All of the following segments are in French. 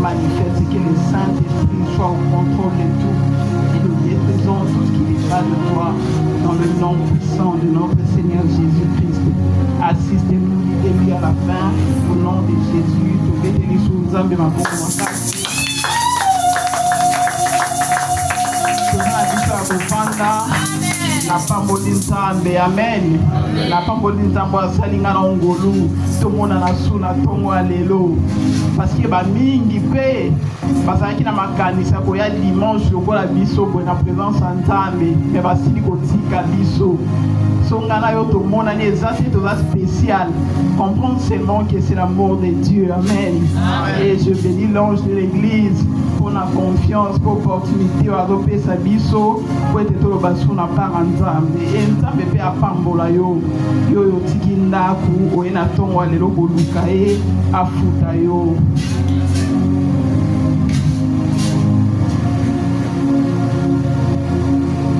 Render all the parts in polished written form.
manifeste, que le Saint-Esprit soit au contrôle de tout. Et nous détruisons tout ce qui n'est pas de toi, dans le nom puissant de notre Seigneur Jésus-Christ. Assistez-nous du début à la fin, au nom de Jésus. Na pamboli nzambe, amen. Na pamboli nzambe asalinga na ngolu tomona na suna tongo alelo parce que ba mingi pe bazalaki na makanisa koya dimanche lokola biso boye na présence ya nzambe me basili kotika biso songa na yo tomona ni eza te toza spécial comprendre seulement que c'est l'amour de Dieu, amen. Et je bénis l'ange de l'église pour la confiance, pour l'opportunité à repérer biso pour être tout le basson à part en nzambe et nzambe pe apambola yo yo yo tiki ndaku oyena tongo lelo boluka e afuta yo.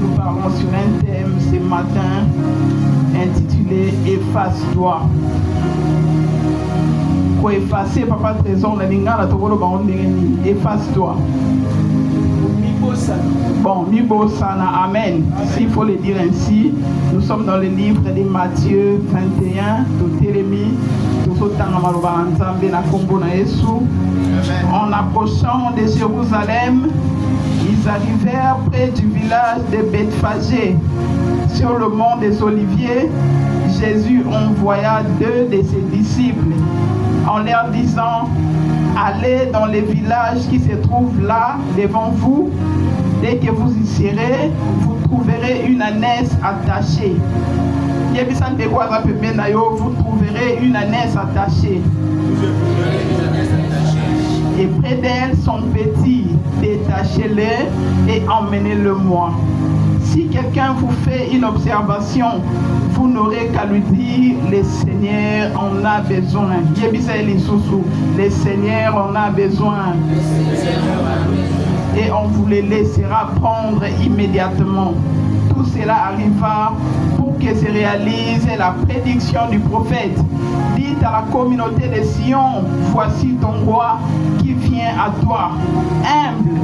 Nous parlons sur un thème ce matin intitulé Efface-toi. Pour effacer, papa trésor, la lingala tokolo ba ondengeni, efface-toi. Bon, Mibosana, amen. S'il faut le dire ainsi, nous sommes dans le livre de Matthieu 21, Totelemi, en approchant de Jérusalem, ils arrivèrent près du village de Bethphagée. Sur le mont des Oliviers, Jésus envoya 2 de ses disciples en leur disant: allez dans les villages qui se trouvent là devant vous. Dès que vous y serez, vous trouverez une ânesse attachée. Vous trouverez une ânesse attachée. Et près d'elle son petit, détachez-le et emmenez-le-moi. Si quelqu'un vous fait une observation, vous n'aurez qu'à lui dire: le Seigneur en a besoin. Le Seigneur en a besoin. Et on vous les laissera prendre immédiatement. Tout cela arriva pour que se réalise la prédiction du prophète. Dites à la communauté de Sion: voici ton roi qui vient à toi. Humble,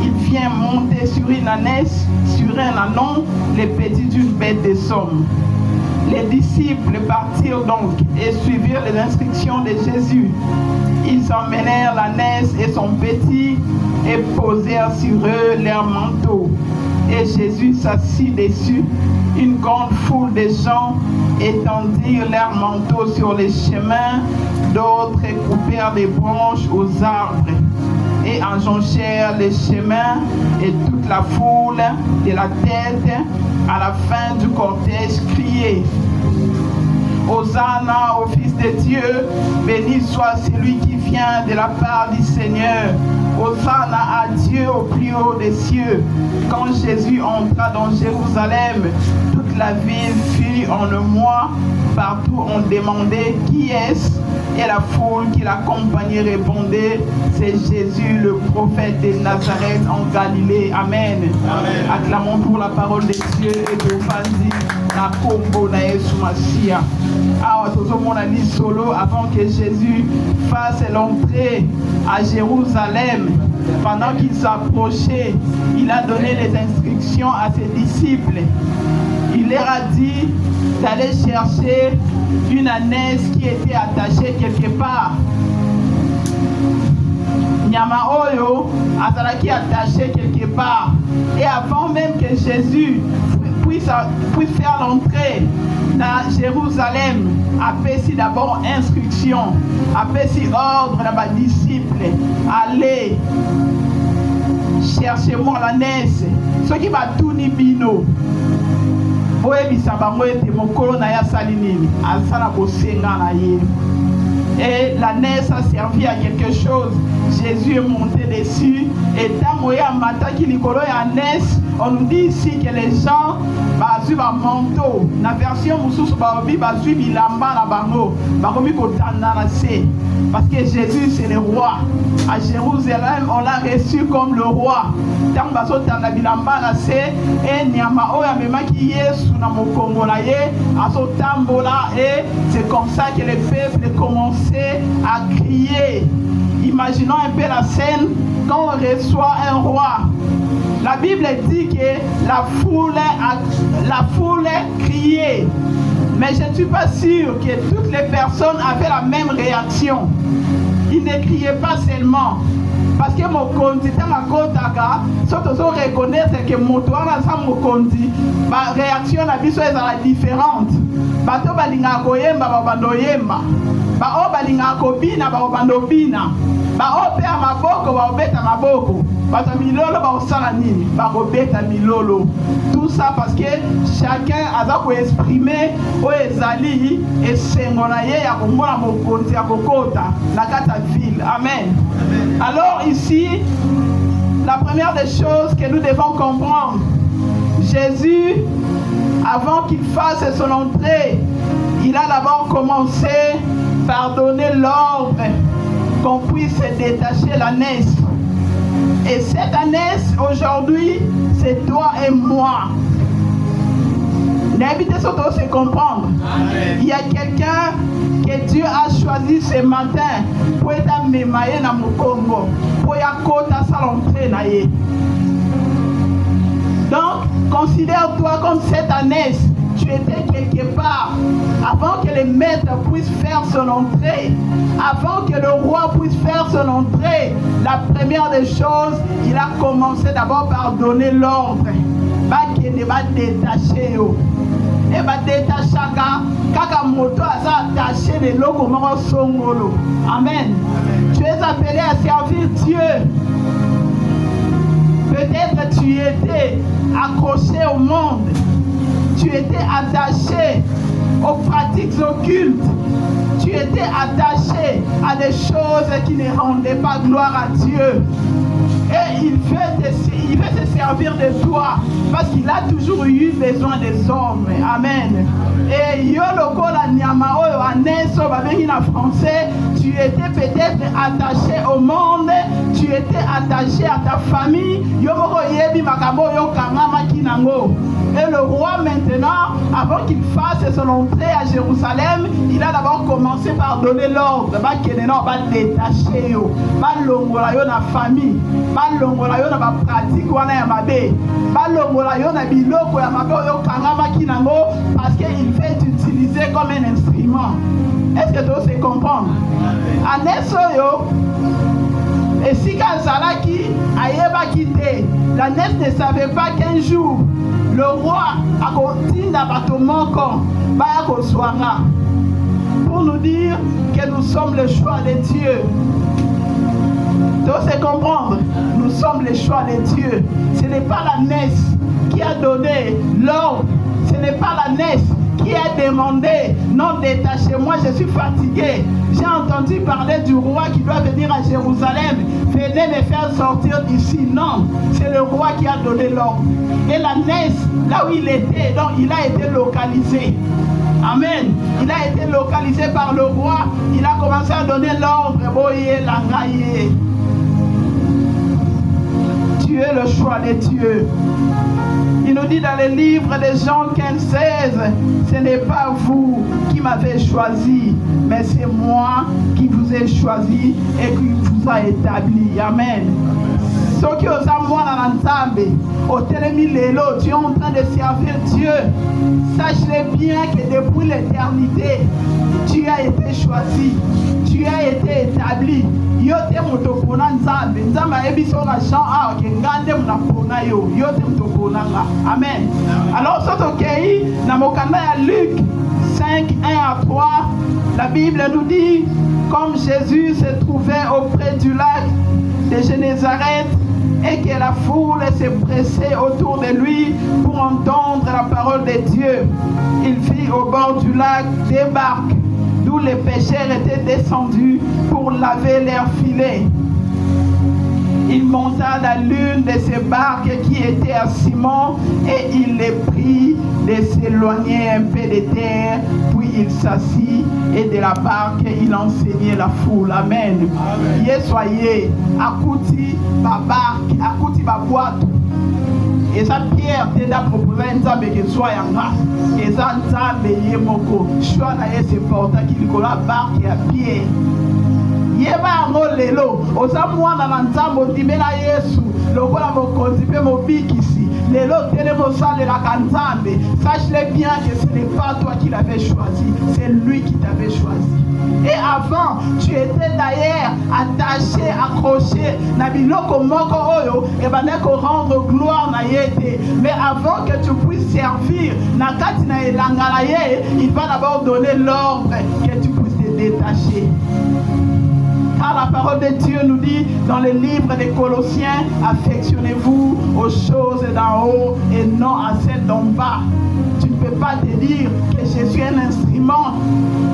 il vient monter sur une ânesse, sur un ânon, les petits d'une bête de somme. Les disciples partirent donc et suivirent les instructions de Jésus. Ils emmenèrent l'ânesse et son petit et posèrent sur eux leurs manteaux. Et Jésus s'assit dessus. Une grande foule de gens étendirent leurs manteaux sur les chemins, d'autres coupèrent des branches aux arbres et enjonchèrent les chemins, et toute la foule, de la tête à la fin du cortège, criait: Hosanna au Fils de Dieu, béni soit celui qui vient de la part du Seigneur. Hosanna à Dieu au plus haut des cieux. Quand Jésus entra dans Jérusalem, toute la ville fut en émoi. Partout on demandait: qui est-ce? Et la foule qui l'accompagnait répondait: c'est Jésus, le prophète de Nazareth en Galilée. Amen. Amen. Acclamons pour la parole de Dieu et de Fandi. Na kombo na Yesu Masia. Ah, solo avant que Jésus fasse l'entrée à Jérusalem. Pendant qu'il s'approchait, il a donné les instructions à ses disciples. Il leur a dit d'aller chercher une ânesse qui était attachée quelque part. Nyama oyo azalaki attaché quelque part. Et avant même que Jésus puisse faire l'entrée dans Jérusalem, apesi d'abord instruction, apesi ordre à mes disciples: allez, cherchez-moi l'ânesse. Ce qui va tout ni bino. Et l'ânesse a servi à quelque chose. Jésus est monté dessus. Et on nous dit ici que les gens bazui ba manteau. La version mususu baobi bazui bilamba na bango. Bakomi kotanda na se. Parce que Jésus c'est le roi. À Jérusalem, on l'a reçu comme le roi. Tant baso tanda bilamba na se et nyama oya mema ki Yesu na mokongo na ye aso tambola, et c'est comme ça que les peuples commençaient à crier. imaginons un peu la scène quand on reçoit un roi. La Bible dit que la foule criait. Mais je ne suis pas sûr que toutes les personnes avaient la même réaction. Ils ne criaient pas seulement. Parce que mon conti, si tu reconnaître que mon toit mon conti, ma réaction à la est différente. Bato balinga koyemba babando yemba. Ba o balinga kobina babando bina. Ba o pe amaboko ba obeta maboko. Bato milolo ba osala nini? Ba obeta milolo. Tout ça parce que chacun a ko exprimer o ezali esengo na ye ya komona mokonzi ya kokota na kata ville. Amen. Alors ici, la première des choses que nous devons comprendre, Jésus, avant qu'il fasse son entrée, il a d'abord commencé par donner l'ordre qu'on puisse détacher l'ânesse. Et cette ânesse, aujourd'hui, c'est toi et moi. N'invitez surtout se comprendre. Amen. Il y a quelqu'un que Dieu a choisi ce matin pour être mémaillé dans mon Congo, pour y accorder sa l'entrée. Donc, considère-toi comme cette ânesse. Tu étais quelque part avant que le maître puisse faire son entrée, avant que le roi puisse faire son entrée. La première des choses, il a commencé d'abord par donner l'ordre. Il va détacher. Et va détacher kaka moto asa attaché de logo moko songolo. Amen. Tu es appelé à servir Dieu. Peut-être tu étais accroché au monde. Tu étais attaché aux pratiques occultes. Tu étais attaché à des choses qui ne rendaient pas gloire à Dieu. Et il veut te servir de toi parce qu'il a toujours eu besoin des hommes. Amen. Et yo lokola nyama oyo aneso babengi na français, tu étais peut-être attaché au monde, tu étais attaché à ta famille, yo moko yebi makambo yo kangama kinango. Et le roi maintenant, avant qu'il fasse son entrée à Jérusalem, il a d'abord commencé par donner l'ordre. Va détacher yo, va longola yo na famille, va longola yo na ba pratique wana ya mabe, va longola yo na biloko ya mabe yo kangama kinango parce qu'il fait utiliser comme un instrument. Est-ce que tu sais comprendre? Aneso yo, et si Kazalaki ayebaki te, la nef ne savait pas qu'un jour le roi a continué à battre mon camp, pour nous dire que nous sommes le choix de Dieu. Tu sais comprendre? Nous sommes le choix de Dieu. Ce n'est pas la Ness qui a donné l'ordre. Ce n'est pas la Ness qui a demandé, non, détachez-moi, je suis fatigué. J'ai entendu parler du roi qui doit venir à Jérusalem. Venez me faire sortir d'ici. Non, c'est le roi qui a donné l'ordre. Et la Ness, là où il était, donc il a été localisé. Amen. Il a été localisé par le roi. Il a commencé à donner l'ordre. Tu es le choix de Dieu. Il nous dit dans le livre de Jean 15:16, ce n'est pas vous qui m'avez choisi, mais c'est moi qui vous ai choisi et qui vous a établi. Amen. Ceux qui osent avoir dans l'ensemble, au télémi lélo, tu es en train de servir Dieu. Sache-le bien que depuis l'éternité, tu as été choisi, tu as été établi. Yote mutopona nzambe nzambe ebiso na Jean a ke ngande mutapona yo yote mutopona nga. Amen. Alors soto kei na mokanda ya Luc 5:1-3, la Bible nous dit comme Jésus se trouvait auprès du lac de Génézareth et que la foule se pressait autour de lui pour entendre la parole de Dieu, il vit au bord du lac des barques d'où les pêcheurs étaient descendus pour laver leurs filets. Il monta dans l'une de ces barques qui était à Simon et il les prit de s'éloigner un peu de terre, puis il s'assit et de la barque il enseignait la foule. Amen. Soyez akuti ba barque, akuti ba boîte. Et ça Pierre t'a proposé un nzambe que soit yanga. Et ça nzambe yemoko. Choix na yé se porta qui lui la barque à Pierre. yeba yango lelo oza mwana na nzambe ondimela Yesu lokola mokonzi mpe mobikisi lelo tele mosalelaka nzambe. Sache-le bien que ce n'est pas toi qui l'avais choisi, c'est lui qui t'avait choisi. Et avant, tu étais d'ailleurs attaché, accroché na biloko moko oyo et baneko rendre gloire na yete. Mais avant que tu puisses servir na kati na elanga na ye, il va d'abord donner l'ordre que tu puisses te détacher. Car la parole de Dieu nous dit dans le livre des Colossiens, affectionnez-vous aux choses d'en haut et non à celles d'en bas. Tu ne peux pas te dire que Jésus est un instrument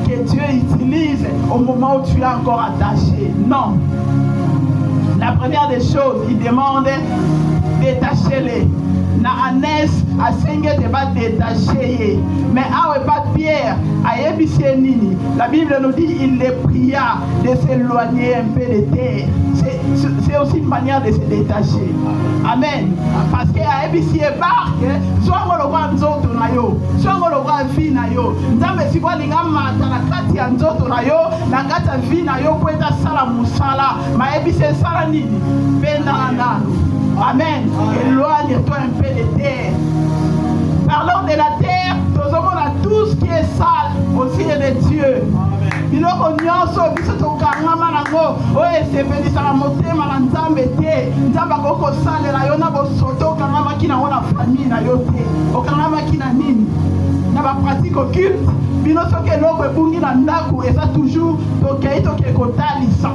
que Dieu utilise au moment où tu es encore attaché. Non. La première des choses, il demande détachez-les. Na Anès a sengé te va détacher. Mais awe pas Pierre a yebisé nini. La Bible nous dit il les pria de s'éloigner un peu de terre. C'est aussi une manière de se détacher. Amen. Parce que a yebisé barque soit on le voit nzoto na yo, soit on le voit vie na yo. Nzambe sikwa linga mata na kati ya nzoto na yo, na kati ya vie na yo kwenda sala musala. Ma yebisé sala nini? Penda nanu. Amen. Éloigne-toi un peu de terre. Parlons de la terre, nous avons tout ce qui est sale aussi de Dieu. Biloko nyonso biso tokangama nango oyo esepelisaka motema na nzambe te. Nzambe akokosalela yo na bosoto okangamaki nango na famille na yo te. Okangamaki na nini? Na bapratique occulte. Bino soki eloko ebungi na ndako eza toujours tokei tokei kotalisa.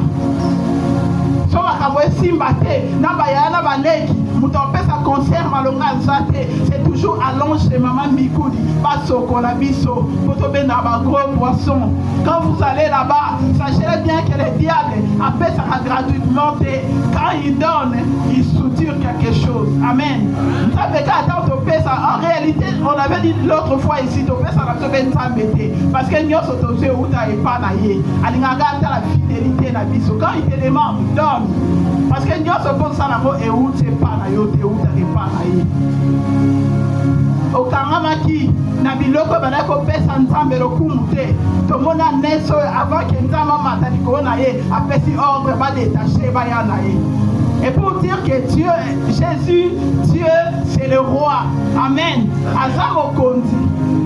So makambo esimba te na bayaya na baleki moto apesa concert malonga zate. C'est toujours allonge de maman Mikudi basokola biso poto benda ba gros poisson. Quand vous allez là-bas, sachez bien que le diable apesa gratuitement te. Quand il donne, il soutire quelque chose. Amen. En réalité, on avait dit l'autre fois ici, parce que nous sommes la fidélité na biso. Quand il te demande, donne. Parce que nous sommes ça na mo et où c'est pas na yo te où t'es pas na ye. Okangamaki na biloko banako pesa nzambe lokumu te. Tomona neso avant que nzamba matali ko na ye apesi ordre ba détacher ba ya na ye. Et pour dire que Dieu, Jésus, Dieu, c'est le roi. Amen. Azamo konzi.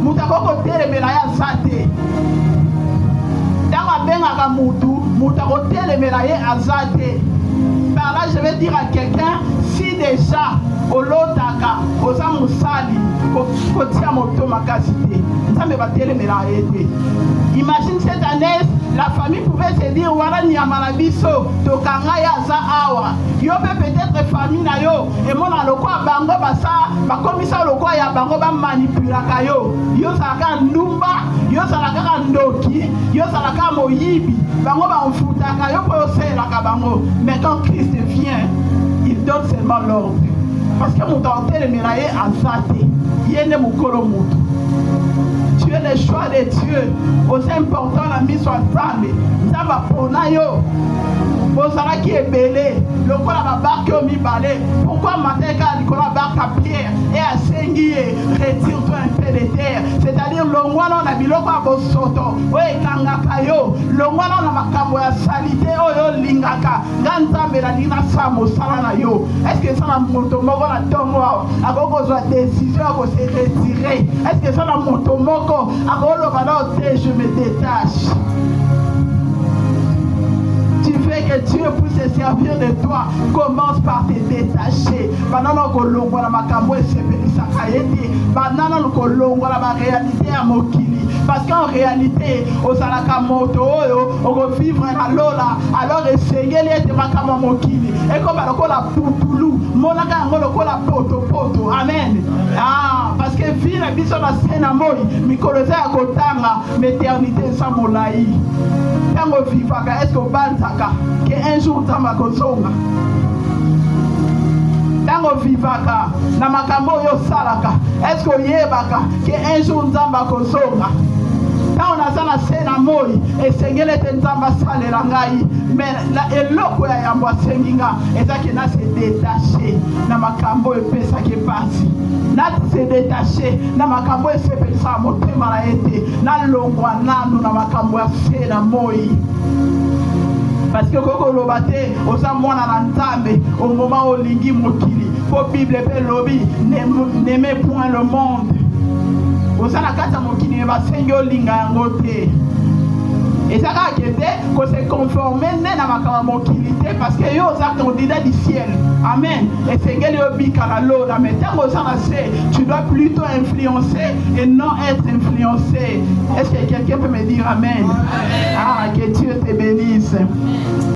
Mutakoko telemela ya zate. Dama benga mutu, mutako telemela ya azate. Par là, je vais dire à quelqu'un, si déjà, au lotaka, aux amusali, au tia moto makasite, ça me va telemela ya. Imagine cette année, la famille pouvait se dire voilà nyamalabiso tokanga ya za awa yo peut-être famille na yo et mon aloko bango basa ba komisa loko ya bango ba manipulaka yo salaka ndumba yo salaka ndoki yo salaka moyibi bango ba mfutaka yo po selaka bango. Mais quand Christ vient, il donne seulement l'ordre parce que mon tante le miraye azate yene mukolo mutu. Tu es le choix de Dieu. Aussi important la mise en table. Nzamba pona yo. Bozala qui est belé. Le quoi la barque au mi balé. Pourquoi mateka Nicolas barque à Pierre et à Sengi retire-toi un peu de terre. C'est-à-dire le mois na biloko a bosoto. Oye kangaka yo. Le mois na makambo ya salité oyo lingaka. Nzambe la lina samo sala na yo. Est-ce que ça na moto moko na tongo akoko zo décision ko se retirer? Est-ce que ça na moto moko je me détache? Tu veux que Dieu puisse se servir de toi, commence par te détacher. Banana kolongo la makambo et sepelisa kayeti. Banana kolongo la réalité à mokili. Parce qu'en réalité, au salaka moto on va vivre à lola. Alors essayez les te makama mokili. Et comme la poupoulou, monaka ngolo la poto. Amen. Ah, parce que vie la biso na sena moi, mikoloza ya kotanga, l'éternité sans molai. Tango vivaka, est-ce que bantaka que un jour tamba kozonga? Tango vivaka, na makambo yo salaka, est-ce que yebaka que un jour tamba kozonga? Quand on a ça la scène à moi et sengele te nzamba salela ngai mais la eloko ya yambwa senginga ezaki na se détacher na makambo epesa ke pasi na se détacher na makambo esepelisa motema na ete na longwa nanu na makambo ya sena moi. parce que koko lobate oza mwana na nzambe au moment olingi mokili po Bible pe lobi n'aimez point le monde oza na kati ya mokili basengi olinga yango te ezaka kete ko se conformer ne na makama mokili te parce que yo oza candidat du ciel amen esengeli obika na lola mais ntango oza na se tu dois plutôt influencer et non être influencé. Est-ce que quelqu'un peut me dire amen? Ah, que Dieu te bénisse.